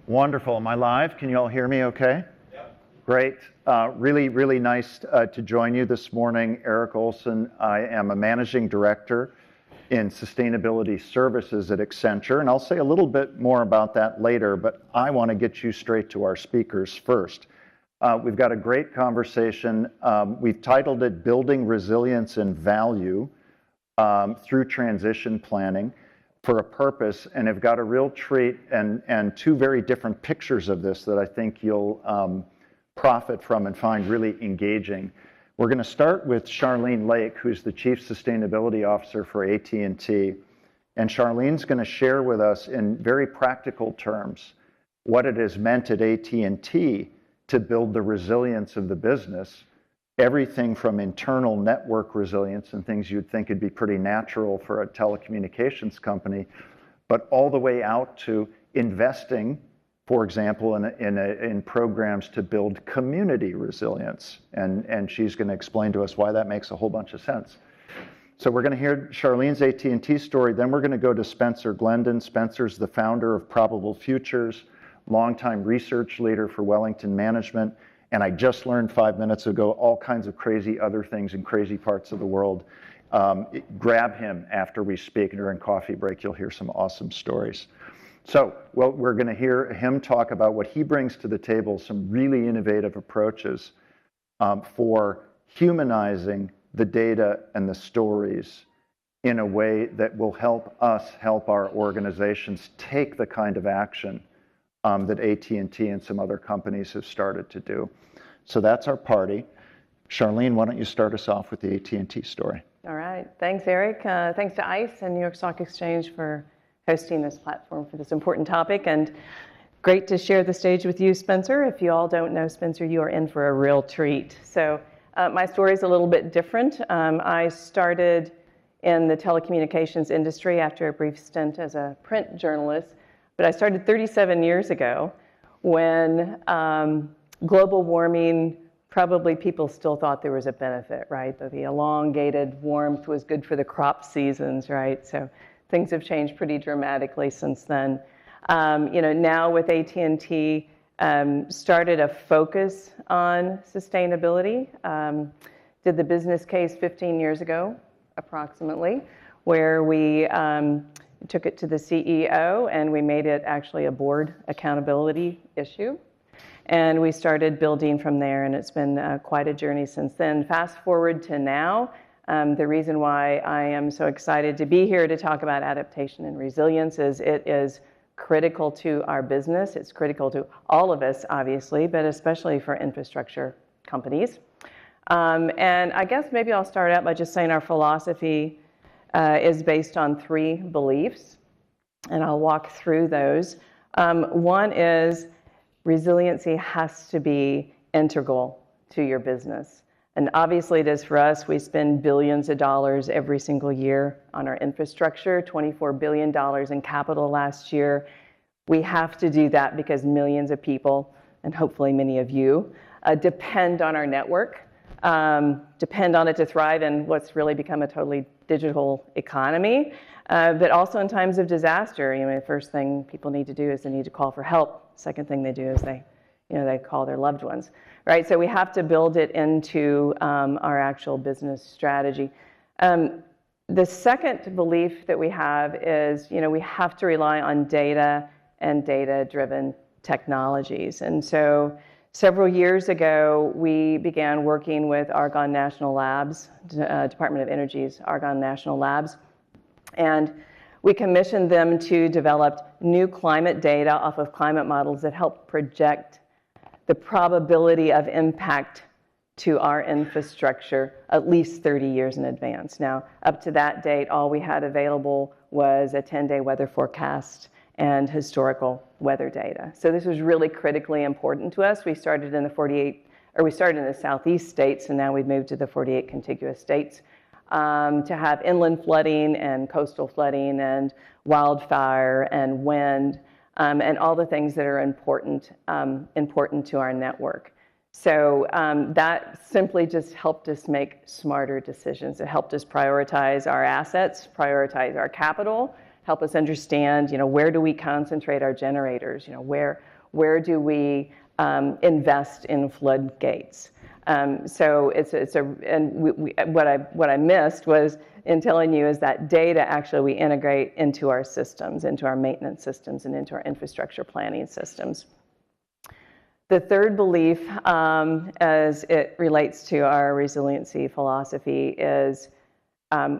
Wonderful. Am I live? Can you all hear me okay? Yep. Great. Really nice to join you this morning. Eric Olson. I am a managing director in sustainability services at Accenture, and I'll say a little bit more about that later, but I want to get you straight to our speakers first. We've got a great conversation. We've titled it Building Resilience and Value Through Transition Planning for a Purpose, and have got a real treat and two very different pictures of this that I think you'll profit from and find really engaging. We're going to start with Charlene Lake, who's the Chief Sustainability Officer for AT&T, and Charlene's going to share with us in very practical terms what it has meant at AT&T to build the resilience of the business, everything from internal network resilience and things you'd think would be pretty natural for a telecommunications company, but all the way out to investing, for example, in programs to build community resilience. And she's going to explain to us why that makes a whole bunch of sense. So we're going to hear Charlene's AT&T story, then we're going to go to Spencer Glendon. Spencer's the founder of Probable Futures, longtime research leader for Wellington Management, and I just learned 5 minutes ago all kinds of crazy other things in crazy parts of the world. Grab him after we speak during coffee break. You'll hear some awesome stories. So, well, we're going to hear him talk about what he brings to the table, some really innovative approaches for humanizing the data and the stories in a way that will help us help our organizations take the kind of action that AT&T and some other companies have started to do. So that's our party. Charlene, why don't you start us off with the AT&T story? All right. Thanks, Eric. Thanks to ICE and New York Stock Exchange for hosting this platform for this important topic. And great to share the stage with you, Spencer. If you all don't know Spencer, you are in for a real treat. So my story is a little bit different. I started in the telecommunications industry after a brief stint as a print journalist. But I started 37 years ago when global warming, probably people still thought there was a benefit, right? That the elongated warmth was good for the crop seasons, right? So things have changed pretty dramatically since then. Now with AT&T, started a focus on sustainability. Did the business case 15 years ago, approximately, where we took it to the CEO and we made it actually a board accountability issue. And we started building from there, and it's been quite a journey since then. Fast forward to now, the reason why I am so excited to be here to talk about adaptation and resilience is it is critical to our business. It's critical to all of us, obviously, but especially for infrastructure companies. And I guess maybe I'll start out by just saying our philosophy is based on 3 beliefs, and I'll walk through those. One is resiliency has to be integral to your business. And obviously it is for us. We spend billions of dollars every single year on our infrastructure, $24 billion in capital last year. We have to do that because millions of people, and hopefully many of you, depend on our network, depend on it to thrive in what's really become a totally digital economy, but also in times of disaster. The first thing people need to do is they need to call for help. Second thing they do is they call their loved ones, right? So we have to build it into our actual business strategy. The second belief that we have is, we have to rely on data and data-driven technologies. And so several years ago, we began working with Argonne National Labs, Department of Energy's Argonne National Labs, and we commissioned them to develop new climate data off of climate models that help project the probability of impact to our infrastructure at least 30 years in advance. Now, up to that date, all we had available was a 10-day weather forecast and historical weather data. So this was really critically important to us. We started in the Southeast states, and now we've moved to the 48 contiguous states. To have inland flooding and coastal flooding and wildfire and wind and all the things that are important to our network. So that simply just helped us make smarter decisions. It helped us prioritize our assets, prioritize our capital, help us understand, where do we concentrate our generators? Where do we invest in floodgates? So what I missed was in telling you is that data actually we integrate into our systems, into our maintenance systems, and into our infrastructure planning systems. The third belief, as it relates to our resiliency philosophy, is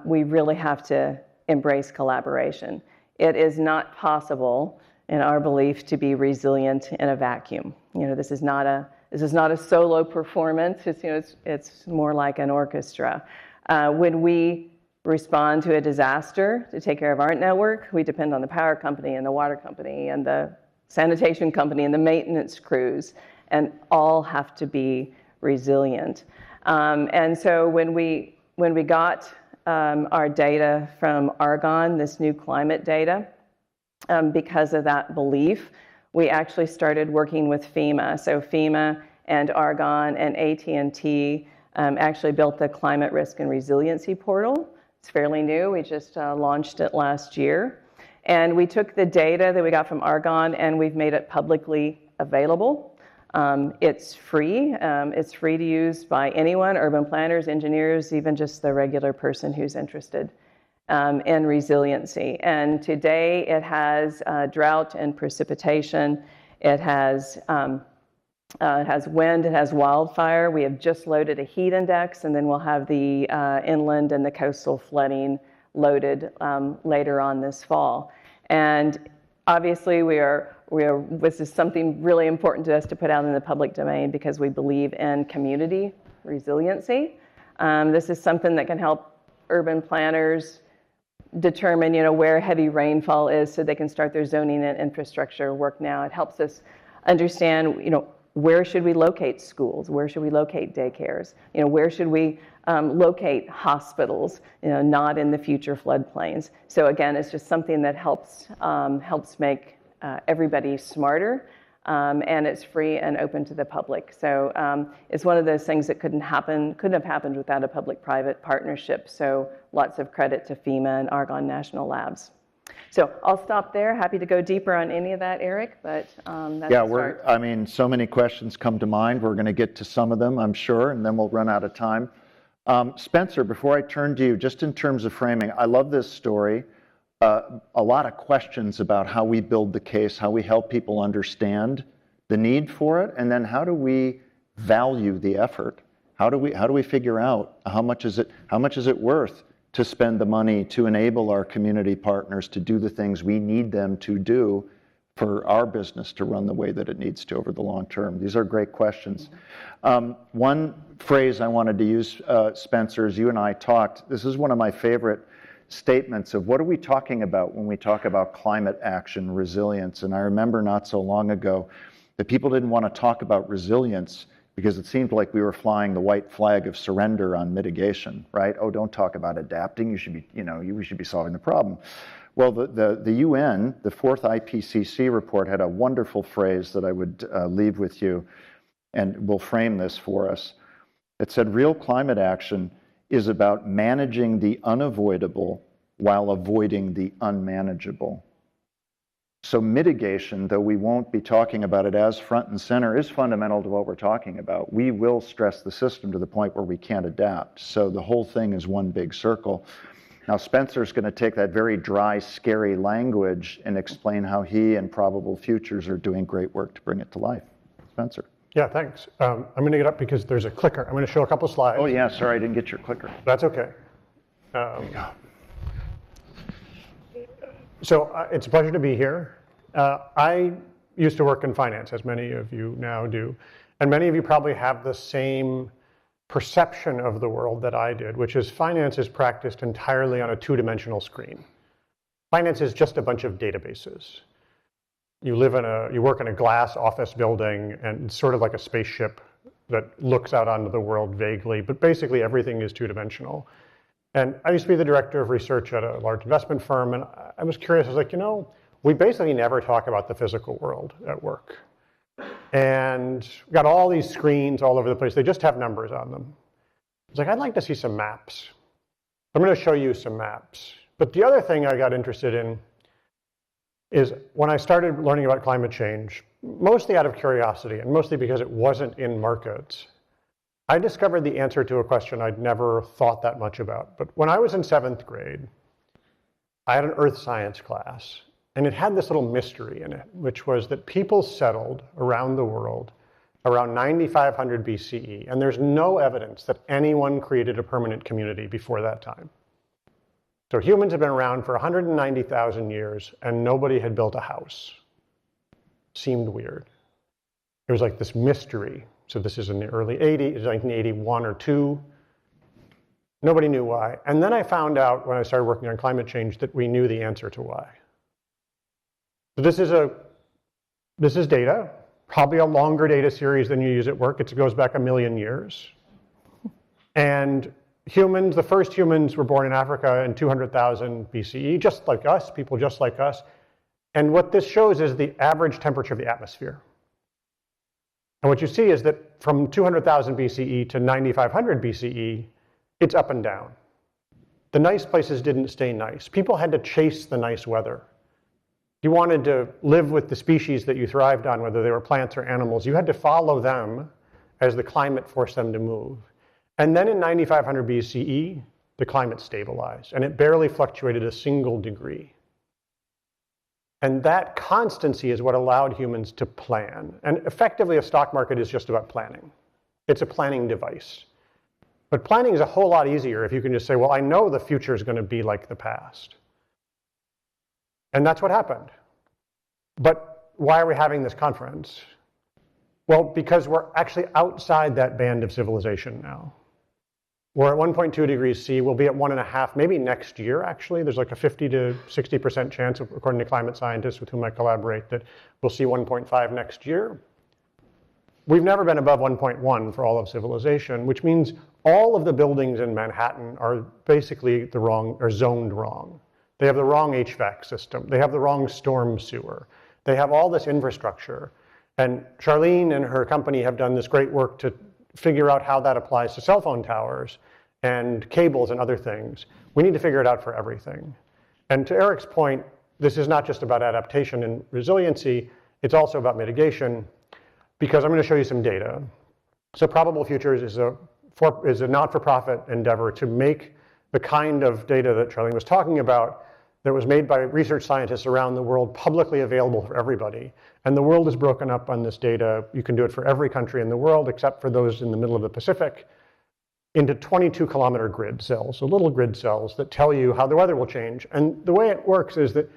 we really have to embrace collaboration. It is not possible, in our belief, to be resilient in a vacuum. This is not a solo performance. It's more like an orchestra. When we respond to a disaster to take care of our network, we depend on the power company and the water company and the sanitation company and the maintenance crews, and all have to be resilient. And so when we got our data from Argonne, this new climate data, because of that belief, we actually started working with FEMA. So FEMA and Argonne and AT&T actually built the Climate Risk and Resiliency Portal. It's fairly new. We just launched it last year. And we took the data that we got from Argonne and we've made it publicly available. It's free. It's free to use by anyone, urban planners, engineers, even just the regular person who's interested in resiliency. And today it has drought and precipitation. It has wind, it has wildfire. We have just loaded a heat index, and then we'll have the inland and the coastal flooding loaded later on this fall. And obviously this is something really important to us to put out in the public domain because we believe in community resiliency. This is something that can help urban planners determine, where heavy rainfall is so they can start their zoning and infrastructure work now. It helps us understand, where should we locate schools? Where should we locate daycares? Where should we locate hospitals? Not in the future floodplains. So again, it's just something that helps make everybody smarter, and it's free and open to the public. So it's one of those things that couldn't have happened without a public-private partnership. So lots of credit to FEMA and Argonne National Labs. So I'll stop there. Happy to go deeper on any of that, Eric, but that's yeah, start. So many questions come to mind. We're going to get to some of them, I'm sure, and then we'll run out of time. Spencer, before I turn to you, just in terms of framing, I love this story. A lot of questions about how we build the case, how we help people understand the need for it, and then how do we value the effort? How do we figure out how much is it worth to spend the money to enable our community partners to do the things we need them to do for our business to run the way that it needs to over the long term? These are great questions. One phrase I wanted to use, Spencer, as you and I talked, this is one of my favorite statements of what are we talking about when we talk about climate action, resilience. And I remember not so long ago that people didn't want to talk about resilience because it seemed like we were flying the white flag of surrender on mitigation, right? Oh, don't talk about adapting. You should be, we should be solving the problem. Well, the UN, the fourth IPCC report had a wonderful phrase that I would leave with you, and will frame this for us. It said, real climate action is about managing the unavoidable while avoiding the unmanageable. So mitigation, though we won't be talking about it as front and center, is fundamental to what we're talking about. We will stress the system to the point where we can't adapt. So the whole thing is one big circle. Now Spencer's going to take that very dry, scary language and explain how he and Probable Futures are doing great work to bring it to life. Spencer. Yeah, thanks. I'm going to get up because there's a clicker. I'm going to show a couple slides. Oh yeah, sorry I didn't get your clicker. That's okay. So it's a pleasure to be here. I used to work in finance, as many of you now do, and many of you probably have the same perception of the world that I did, which is finance is practiced entirely on a two-dimensional screen. Finance is just a bunch of databases. You work in a glass office building, and it's sort of like a spaceship that looks out onto the world vaguely, but basically everything is two-dimensional. And I used to be the director of research at a large investment firm, and I was curious. I was like, we basically never talk about the physical world at work. And we've got all these screens all over the place. They just have numbers on them. I was like, I'd like to see some maps. I'm going to show you some maps. But the other thing I got interested in is when I started learning about climate change, mostly out of curiosity and mostly because it wasn't in markets, I discovered the answer to a question I'd never thought that much about. But when I was in 7th grade, I had an earth science class, and it had this little mystery in it, which was that people settled around the world around 9500 BCE, and there's no evidence that anyone created a permanent community before that time. So humans have been around for 190,000 years, and nobody had built a house. Seemed weird. It was like this mystery. So this is in the early 80s, 1981 or 2. Nobody knew why. And then I found out when I started working on climate change that we knew the answer to why. So this is data, probably a longer data series than you use at work. It goes back 1 million years. And humans, the first humans were born in Africa in 200,000 BCE, just like us, people just like us. And what this shows is the average temperature of the atmosphere. And what you see is that from 200,000 BCE to 9,500 BCE, it's up and down. The nice places didn't stay nice. People had to chase the nice weather. You wanted to live with the species that you thrived on, whether they were plants or animals. You had to follow them as the climate forced them to move. And then in 9,500 BCE, the climate stabilized, and it barely fluctuated a single degree. And that constancy is what allowed humans to plan. And effectively, a stock market is just about planning. It's a planning device. But planning is a whole lot easier if you can just say, well, I know the future is going to be like the past. And that's what happened. But why are we having this conference? Well, because we're actually outside that band of civilization now. We're at 1.2 degrees C. We'll be at 1.5, maybe next year, actually. There's like a 50 to 60% chance, according to climate scientists with whom I collaborate, that we'll see 1.5 next year. We've never been above 1.1 for all of civilization, which means all of the buildings in Manhattan are basically zoned wrong. They have the wrong HVAC system. They have the wrong storm sewer. They have all this infrastructure. And Charlene and her company have done this great work to figure out how that applies to cell phone towers and cables and other things. We need to figure it out for everything. And to Eric's point, this is not just about adaptation and resiliency, it's also about mitigation, because I'm going to show you some data. So Probable Futures is a not-for-profit endeavor to make the kind of data that Charlene was talking about that was made by research scientists around the world publicly available for everybody. And the world is broken up on this data. You can do it for every country in the world except for those in the middle of the Pacific, into 22-kilometer grid cells, so little grid cells that tell you how the weather will change. And the way it works is that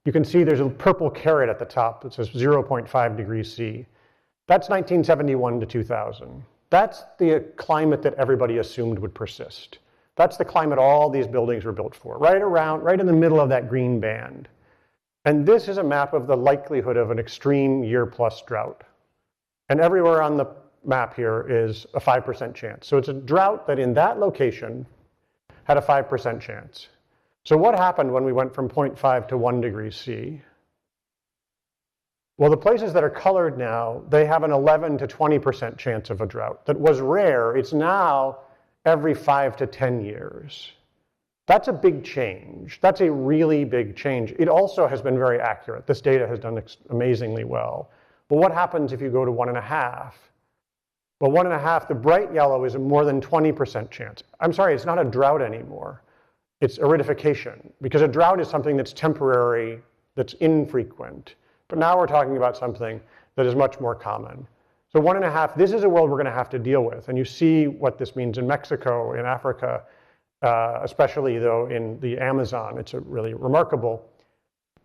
you can see there's a purple caret at the top that says 0.5 degrees C. That's 1971 to 2000. That's the climate that everybody assumed would persist. That's the climate all these buildings were built for, right in the middle of that green band. And this is a map of the likelihood of an extreme year-plus drought. And everywhere on the map here is a 5% chance. So it's a drought that in that location had a 5% chance. So what happened when we went from 0.5 to 1 degree C? Well, the places that are colored now, they have an 11 to 20% chance of a drought. That was rare. It's now every 5 to 10 years. That's a big change. That's a really big change. It also has been very accurate. This data has done amazingly well. But what happens if you go to 1.5? Well, 1.5, the bright yellow is a more than 20% chance. I'm sorry, it's not a drought anymore. It's aridification, because a drought is something that's temporary, that's infrequent. But now we're talking about something that is much more common. So 1.5, this is a world we're going to have to deal with. And you see what this means in Mexico, in Africa, especially though in the Amazon. It's really remarkable.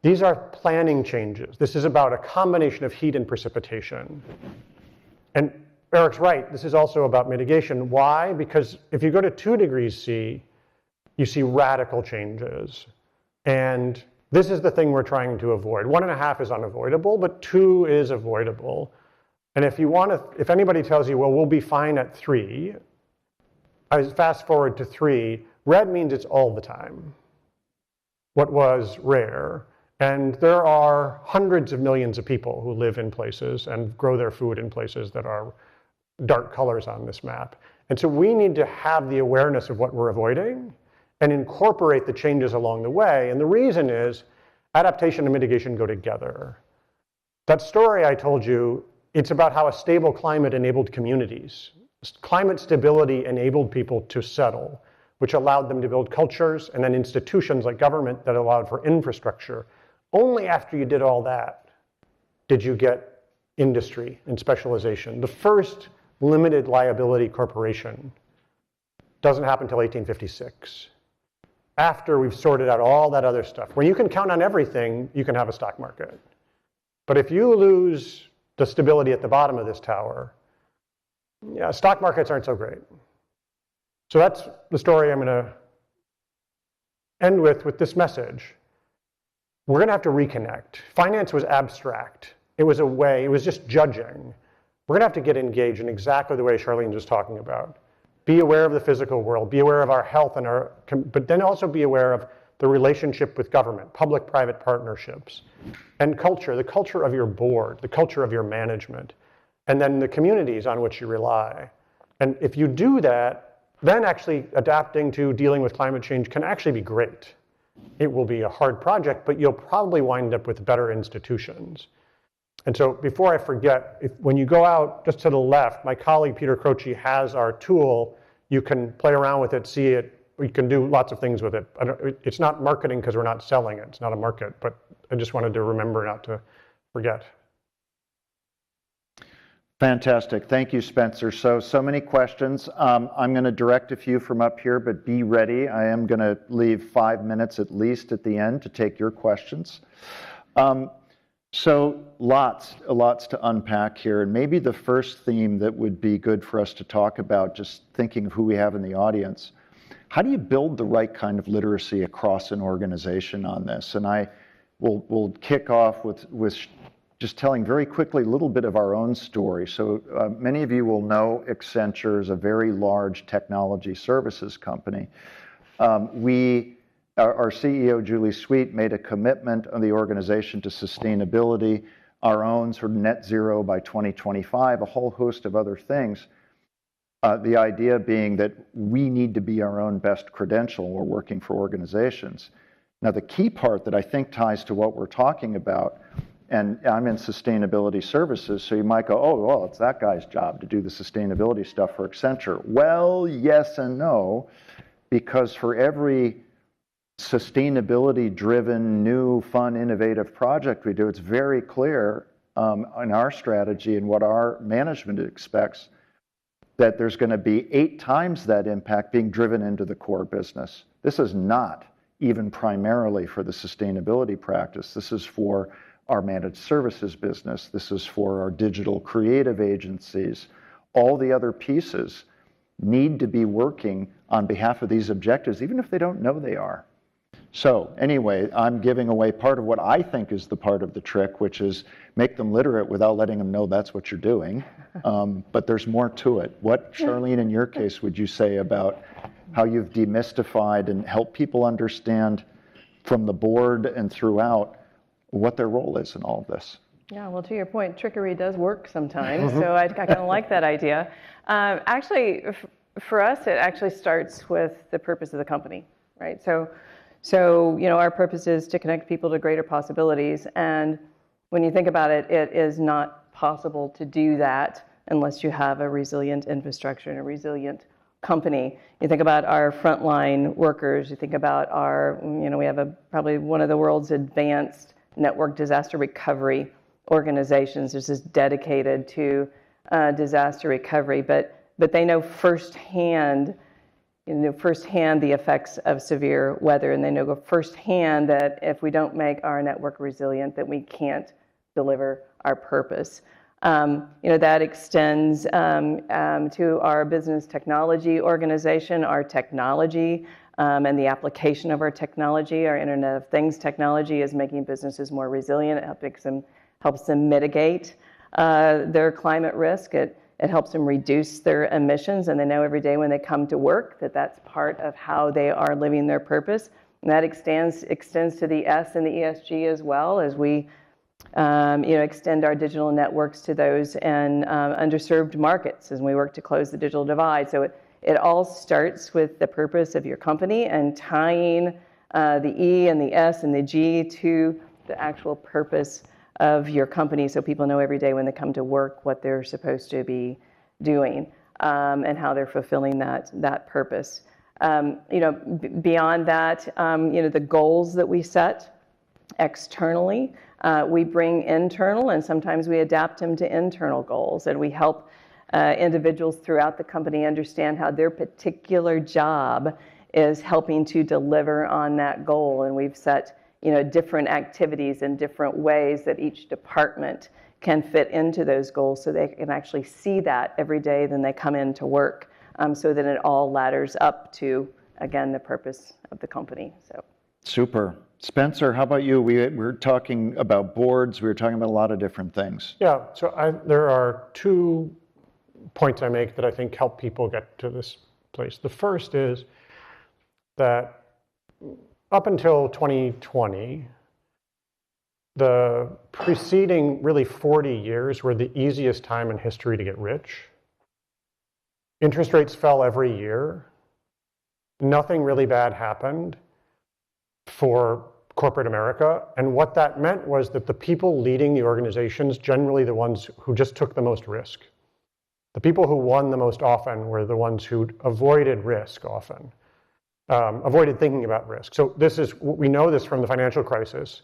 These are planning changes. This is about a combination of heat and precipitation. And Eric's right, this is also about mitigation. Why? Because if you go to 2 degrees C, you see radical changes. And this is the thing we're trying to avoid. 1.5 is unavoidable, but 2 is avoidable. And if anybody tells you, well, we'll be fine at 3, I fast forward to 3, red means it's all the time. What was rare. And there are hundreds of millions of people who live in places and grow their food in places that are dark colors on this map. And so we need to have the awareness of what we're avoiding and incorporate the changes along the way. And the reason is, Adaptation and mitigation go together. That story I told you, it's about how a stable climate enabled communities. Climate stability enabled people to settle, which allowed them to build cultures and then institutions like government that allowed for infrastructure. Only after you did all that did you get industry and specialization. The first limited liability corporation doesn't happen until 1856. After we've sorted out all that other stuff. When you can count on everything, you can have a stock market. But if you lose the stability at the bottom of this tower, yeah, stock markets aren't so great. So that's the story I'm going to end with this message. We're going to have to reconnect. Finance was abstract. It was a way, it was just judging. We're going to have to get engaged in exactly the way Charlene was talking about. Be aware of the physical world, be aware of our health, but then also be aware of the relationship with government, public-private partnerships, and culture, the culture of your board, the culture of your management, and then the communities on which you rely. And if you do that, then actually adapting to dealing with climate change can actually be great. It will be a hard project, but you'll probably wind up with better institutions. And so before I forget, when you go out just to the left, my colleague Peter Croce has our tool. You can play around with it, see it. You can do lots of things with it. It's not marketing because we're not selling it. It's not a market, but I just wanted to remember not to forget. Fantastic. Thank you, Spencer. So many questions. I'm going to direct a few from up here, but be ready. I am going to leave 5 minutes at least at the end to take your questions. So lots to unpack here. And maybe the first theme that would be good for us to talk about, just thinking of who we have in the audience, how do you build the right kind of literacy across an organization on this? And I will kick off with just telling very quickly a little bit of our own story. So many of you will know Accenture is a very large technology services company. Our CEO, Julie Sweet, made a commitment on the organization to sustainability, our own sort of net zero by 2025, a whole host of other things. The idea being that we need to be our own best credential when we're working for organizations. Now, the key part that I think ties to what we're talking about, and I'm in sustainability services, so you might go, oh, well, it's that guy's job to do the sustainability stuff for Accenture. Well, yes and no, because for every sustainability-driven, new, fun, innovative project we do, it's very clear in our strategy and what our management expects that there's going to be 8 times that impact being driven into the core business. This is not even primarily for the sustainability practice. This is for our managed services business. This is for our digital creative agencies. All the other pieces need to be working on behalf of these objectives, even if they don't know they are. So anyway, I'm giving away part of what I think is the part of the trick, which is make them literate without letting them know that's what you're doing. But there's more to it. What, Charlene, in your case, would you say about how you've demystified and helped people understand from the board and throughout what their role is in all of this? Yeah, well, to your point, trickery does work sometimes, so I kind of like that idea. Actually, for us, it actually starts with the purpose of the company, right? So, you know, our purpose is to connect people to greater possibilities. And when you think about it, it is not possible to do that unless you have a resilient infrastructure and a resilient company. You think about our frontline workers, you think about our, you know, we have probably one of the world's advanced network disaster recovery organizations. This is dedicated to disaster recovery, but they know firsthand the effects of severe weather, and they know firsthand that if we don't make our network resilient, that we can't deliver our purpose. That extends to our business technology organization, our technology, and the application of our technology. Our Internet of Things technology is making businesses more resilient. It helps them mitigate their climate risk. It helps them reduce their emissions, and they know every day when they come to work that that's part of how they are living their purpose. And that extends to the S and the ESG as well, as we extend our digital networks to those in underserved markets as we work to close the digital divide. So it all starts with the purpose of your company and tying the E and the S and the G to the actual purpose of your company, so people know every day when they come to work what they're supposed to be doing, and how they're fulfilling that purpose. Beyond that, the goals that we set externally, we bring internal, and sometimes we adapt them to internal goals, and we help individuals throughout the company understand how their particular job is helping to deliver on that goal. And we've set different activities in different ways that each department can fit into those goals, so they can actually see that every day then they come into work, so that it all ladders up to, again, the purpose of the company. So Super. Spencer, how about you? We were talking about boards. We were talking about a lot of different things. Yeah, so there are 2 points I make that I think help people get to this place. The first is that up until 2020, the preceding really 40 years were the easiest time in history to get rich. Interest rates fell every year. Nothing really bad happened for corporate America. And what that meant was that the people leading the organizations, generally the ones who just took the most risk, the people who won the most often were the ones who avoided risk often, avoided thinking about risk. So we know this from the financial crisis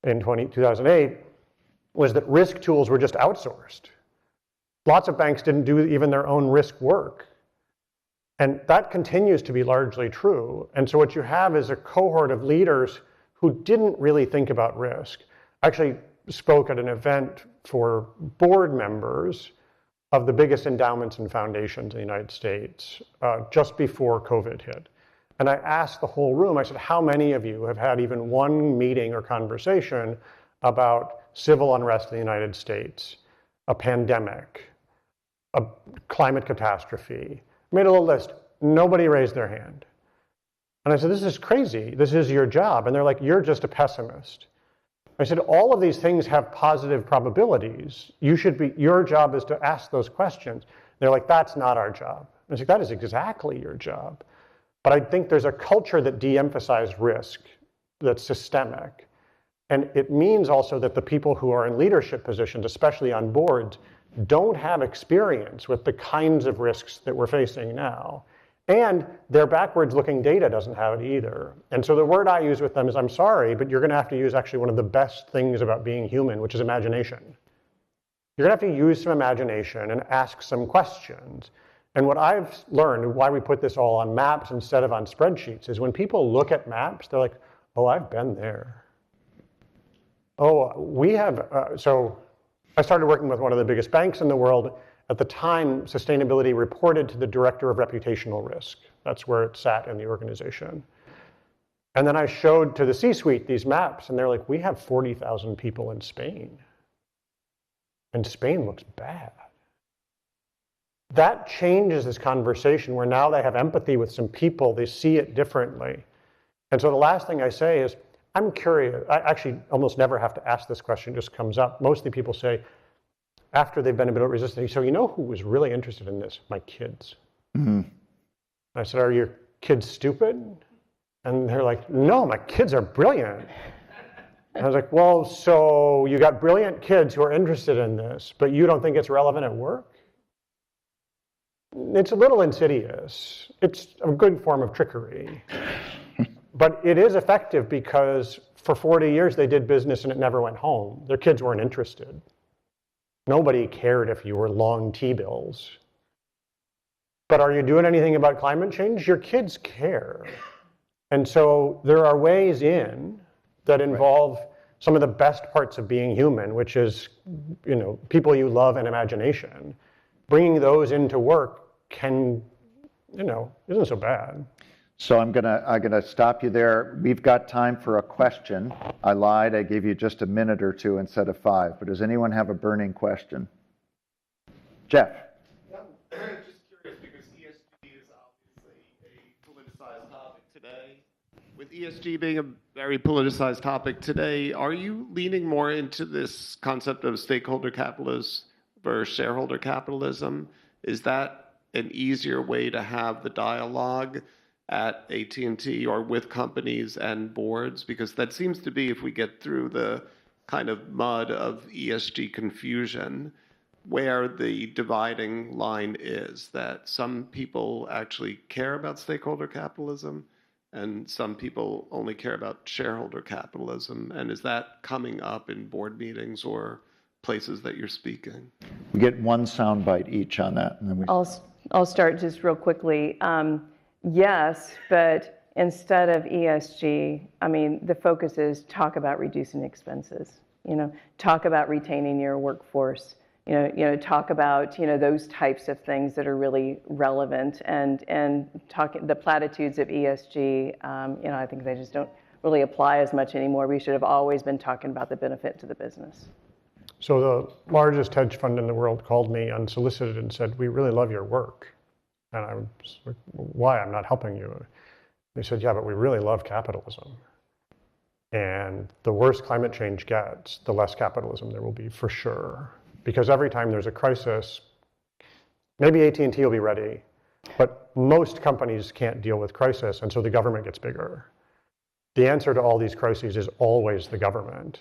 in 2008, was that risk tools were just outsourced. Lots of banks didn't do even their own risk work. And that continues to be largely true. And so what you have is a cohort of leaders who didn't really think about risk. I actually spoke at an event for board members of the biggest endowments and foundations in the United States just before COVID hit. And I asked the whole room, I said, how many of you have had even one meeting or conversation about civil unrest in the United States, a pandemic, a climate catastrophe? I made a little list. Nobody raised their hand. And I said, this is crazy. This is your job. And they're like, you're just a pessimist. I said, all of these things have positive probabilities. Your job is to ask those questions. They're like, that's not our job. I was like, that is exactly your job. But I think there's a culture that de-emphasizes risk that's systemic. And it means also that the people who are in leadership positions, especially on boards, don't have experience with the kinds of risks that we're facing now. And their backwards-looking data doesn't have it either. And so the word I use with them is, I'm sorry, but you're going to have to use actually one of the best things about being human, which is imagination. You're going to have to use some imagination and ask some questions. And what I've learned, why we put this all on maps instead of on spreadsheets, is when people look at maps, they're like, oh, I've been there. Oh, we have, so I started working with one of the biggest banks in the world. At the time, sustainability reported to the director of reputational risk. That's where it sat in the organization. And then I showed to the C-suite these maps, and they're like, we have 40,000 people in Spain. And Spain looks bad. That changes this conversation where now they have empathy with some people, they see it differently. And so the last thing I say is, I'm curious. I actually almost never have to ask this question, it just comes up. Mostly people say, after they've been a bit resistant, so you know who was really interested in this? My kids. Mm-hmm. I said, are your kids stupid? And they're like, no, my kids are brilliant. And I was like, well, so you got brilliant kids who are interested in this, but you don't think it's relevant at work? It's a little insidious. It's a good form of trickery. But it is effective because for 40 years they did business and it never went home. Their kids weren't interested. Nobody cared if you were long T-bills. But are you doing anything about climate change? Your kids care. And so there are ways in that involve some of the best parts of being human, which is, people you love and imagination. Bringing those into work can, isn't so bad. So I'm gonna stop you there. We've got time for a question. I lied. I gave you just a minute or two instead of 5. But does anyone have a burning question? Jeff. Yeah, just curious because ESG is obviously a politicized topic today. With ESG being a very politicized topic today, are you leaning more into this concept of stakeholder capitalism versus shareholder capitalism? Is that an easier way to have the dialogue at AT&T or with companies and boards? Because that seems to be, if we get through the kind of mud of ESG confusion, where the dividing line is, that some people actually care about stakeholder capitalism and some people only care about shareholder capitalism. And is that coming up in board meetings or places that you're speaking? We get one soundbite each on that, and then we. I'll start just real quickly. Yes, but instead of ESG, I mean, the focus is talk about reducing expenses, talk about retaining your workforce, talk about, those types of things that are really relevant, and talking the platitudes of ESG, I think they just don't really apply as much anymore. We should have always been talking about the benefit to the business. So the largest hedge fund in the world called me unsolicited and said, "We really love your work." And I was like, "Why? I'm not helping you." They said, "Yeah, but we really love capitalism. And the worse climate change gets, the less capitalism there will be for sure. Because every time there's a crisis, maybe AT&T will be ready, but most companies can't deal with crisis, and so the government gets bigger. The answer to all these crises is always the government.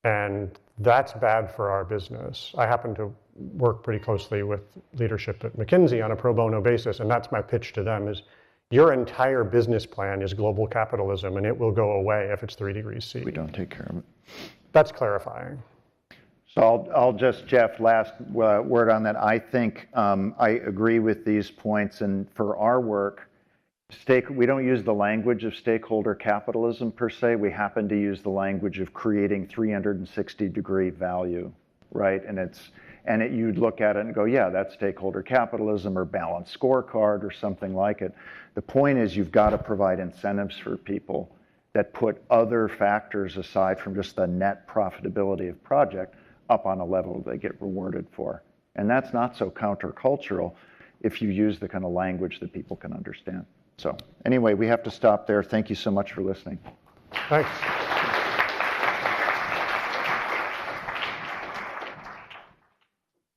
And that's bad for our business." I happen to work pretty closely with leadership at McKinsey on a pro bono basis, and that's my pitch to them is, your entire business plan is global capitalism, and it will go away if it's 3 degrees C. We don't take care of it. That's clarifying. So I'll just, Jeff, last word on that. I think I agree with these points, and for our work, we don't use the language of stakeholder capitalism per se. We happen to use the language of creating 360-degree value, right? And you'd look at it and go, yeah, that's stakeholder capitalism or balanced scorecard or something like it. The point is you've got to provide incentives for people that put other factors aside from just the net profitability of project up on a level they get rewarded for. And that's not so countercultural if you use the kind of language that people can understand. So anyway, we have to stop there. Thank you so much for listening. Thanks.